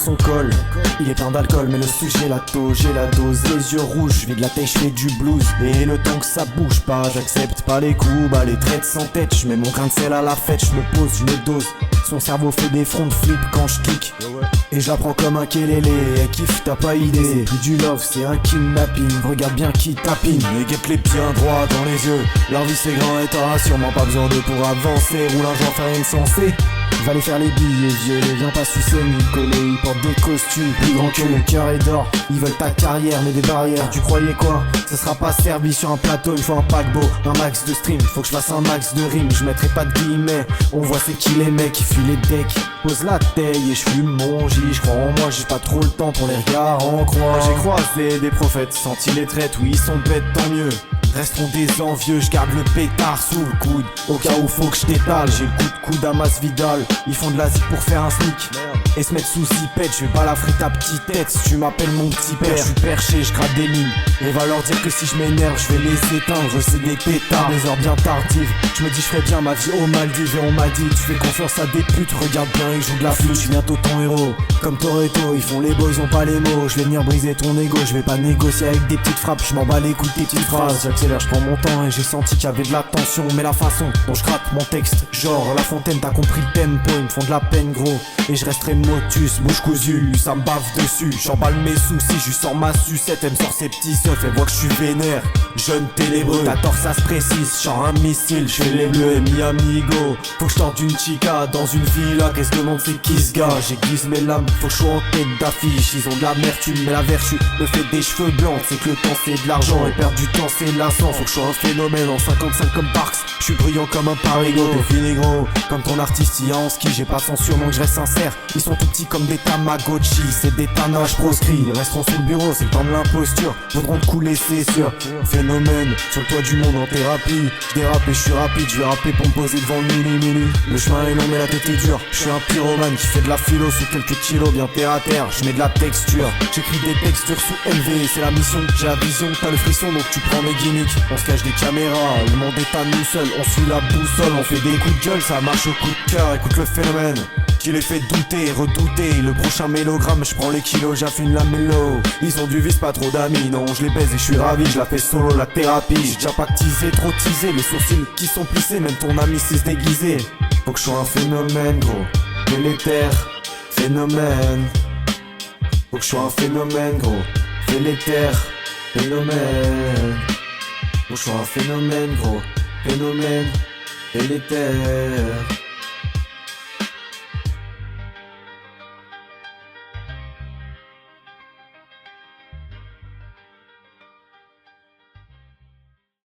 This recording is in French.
son col. Il est plein d'alcool mais le sujet la taux, j'ai la dose, les yeux rouges, je vis de la tête, je fais du blues. Et le temps que ça bouge pas, j'accepte pas les coups, bah les traits sans tête, je mets mon grain de sel à la fête, je me pose une dose. Son cerveau fait des fronts de flip quand je kick. Et j'apprends comme un kélélé, elle kiffe, t'as pas idée. C'est plus du love, c'est un kidnapping. Regarde bien qui tapine, et guette les bien droits dans les yeux. Leur vie c'est grand et t'auras sûrement pas besoin d'eux pour avancer. Roule un joint faire une sensée. Va les faire les billets vieux, viens pas sucer ni coller. Ils portent des costumes plus grands que le cœur est d'or. Ils veulent ta carrière mais des barrières. Tu croyais quoi? Ça sera pas servi sur un plateau, il faut un paquebot, un max de stream. Faut que je fasse un max de rimes, je mettrai pas de guillemets. On voit c'est qui les mecs, ils fuient les decks. Pose la taille et je fume mon J. Je crois en moi, j'ai pas trop le temps pour les regards en croix. J'ai croisé des prophètes, senti les traites, oui ils sont bêtes tant mieux. Resteront des envieux, je garde le pétard sous le coude. Au cas où faut que je t'étale, j'ai le coup de coude à Masvidal. Ils font de la zik pour faire un sneak et se mettre sous zipette. Je vais pas la frite à petite tête si tu m'appelles mon petit père. Je suis perché, je gratte des lignes et va leur dire que si je m'énerve je vais les éteindre. C'est des pétards, des heures bien tardives. Je me dis je ferais bien ma vie aux Maldives. Et on m'a dit tu fais confiance à des putes. Regarde bien ils jouent de la flûte. Je suis bientôt ton héros, comme Toretto. Ils font les beaux, ils ont pas les mots. Je vais venir briser ton ego, je vais pas négocier avec des petites frappes. Je m'en bats les couilles, tes petites phrases. J'accélère, je prends mon temps et j'ai senti qu'il y avait de la tension. Mais la façon dont je gratte mon texte, genre La Fontaine, t'as compris le tempo. Ils me font de la peine gros et je resterai motus, bouche cousue. Ça me bave dessus, j'emballe mes soucis. Je sors ma sucette, elle me sort ses petits seufs. Elle voit que je suis vénère, jeune ténébreux. Ta torse ça se précise, genre un missile. Je fais les bleus et mi amigo. Faut que je sorte d'une chica dans une villa. Qu'est-ce que demande c'est qui ce gars? J'aiguise mes lames, faut que je sois en tête d'affiche. Ils ont de l'amertume mais la vertu me fait des cheveux blancs. C'est que le temps c'est de l'argent et perdre du temps c'est lassant. Faut que je sois un phénomène en 55 comme Parks. Je suis brillant comme un parigo. T'es fini gros, comme ton artiste y a en ski. J'ai pas censure donc je reste sincère. Ils sont tout petits comme des Tamagotchi. C'est des tanages proscrits. Ils resteront sous le bureau, c'est le temps de l'imposture. Voudront te couler c'est sûr. Phénomène, sur le toit du monde en thérapie. Dérape et je suis rapide, je vais rapper pour me poser devant le mini. Le chemin est long mais la tête est dure. Je suis un pyromane qui fait de la philo sous quelques kilos bien terre à terre. Je mets de la texture, j'écris des textures sous LV. C'est la mission, j'ai la vision, t'as le frisson donc tu prends mes gimmicks. On se cache des caméras, le monde est à nous seuls. On suit la boussole, on fait des coups de gueule, ça marche au coup de cœur. Écoute le phénomène qui les fait douter, redouter. Le prochain mélogramme, je prends les kilos, j'affine la mélo. Ils ont du vice, pas trop d'amis, non je les baise et je suis ravi. Je la fais solo, la thérapie, j'ai déjà pactisé, trop teasé. Les sourcils qui sont plissés, même ton ami s'est déguisé. Faut que je sois un phénomène gros, délétère, phénomène. Faut que je sois un phénomène gros, délétère, phénomène. Faut que je sois un phénomène gros, phénomène, délétère.